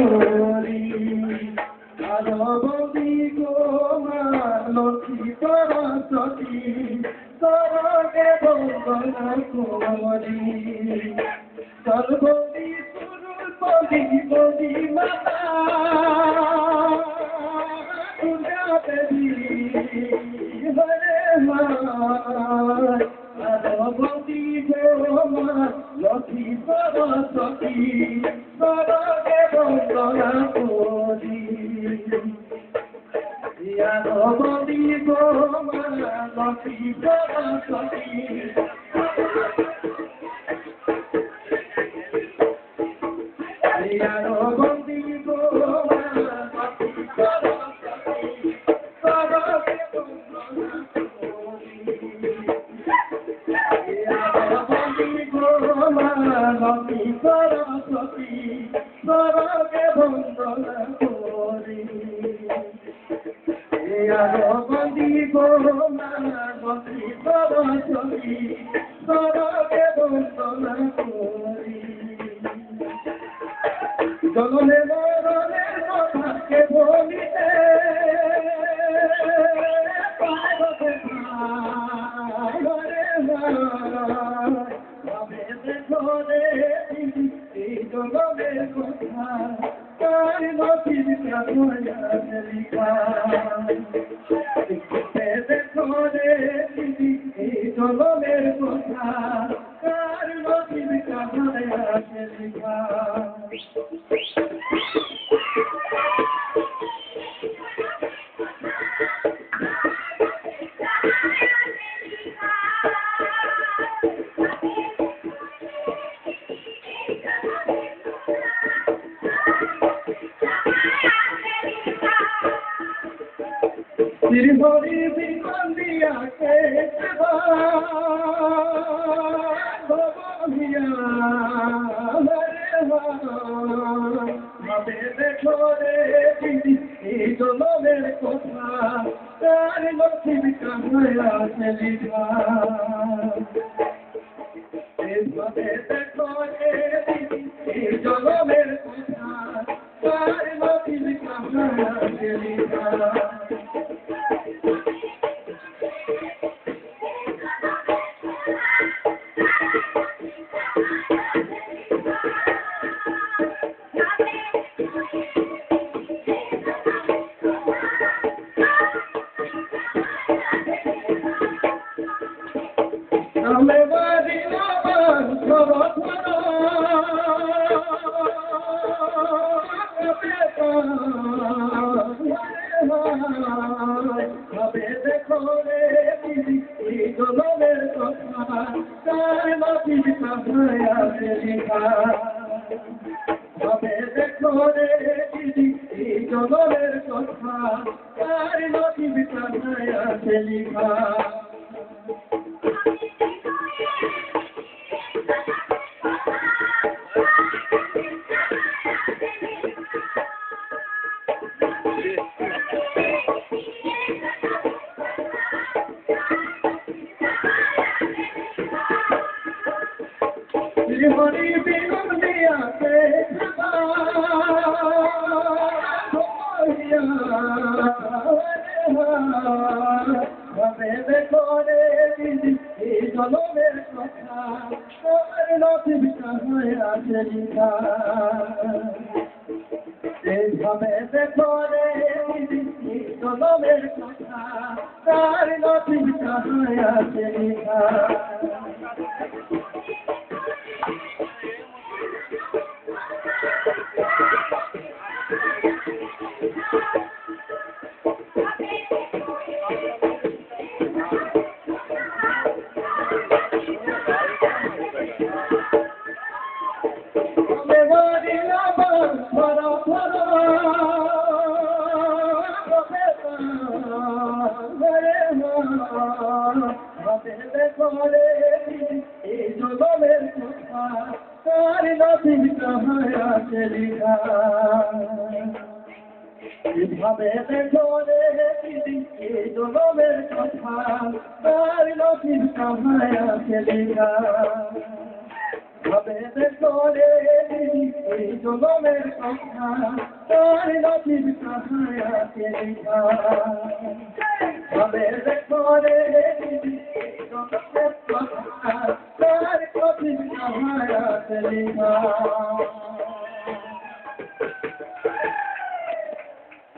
করি আরবি গো মা লক্ষ্মী সরস্বতী সরগে বন্দনা করি সর্বদি সুরপদি বদি মাতা দুর্গা দেবী হরে মা আরবি গো মা লক্ষ্মী সরস্বতী সরগে বন্দনা করি আরবি গো মা লক্ষ্মী সরস্বতী আরবি গো মা লক্ষ্মী সরস্বতী সরগে বন্দনা লক্ষ্মী সরস্বতী সরগে বন্দনা করি আরবি গো মা লক্ষ্মী সরস্বতী সরগে বন্দনা করি জননে মরণের কথাকে বলিতে পারবে ঘরে এই জনমের কথা তার নথির কাছে লিখা ঘরে এই জনমের কথা তার নথির কাছে লিখা হরি বিমান দিয়া কে ভাবে দেখো রে দিদি এই জনমের কথা তার নথির কাছে লিখা ভাবে দেখো রে দিদি এই জনমের কথা তার নথির কাছে লিখা আমি বাড়ি আমার ভাবে দেখো রে দিদি এই জনমের কথা তার নথির কাছে লিখা ভাবে দেখো রে দিদি এই জনমের কথা তার নথির কাছে লিখা হরি বিমান দিয়া কে ভাবে দেখো রে দিদি এই জনমের কথা তার নথির কাছে লিখা ভাবে দেখো রে দিদি এই জনমের কথা তার নথির কাছে লিখা ভাবে দেখো রে দিদি এই জনমের কথা তার নথির কাছে লিখা হবে দেখো রে দিদি এই জনমের কথা তার নদীর কাহায়াতে লেখা হবে দেখো রে দিদি এই জনমের কথা তার নদীর কাহায়াতে লেখা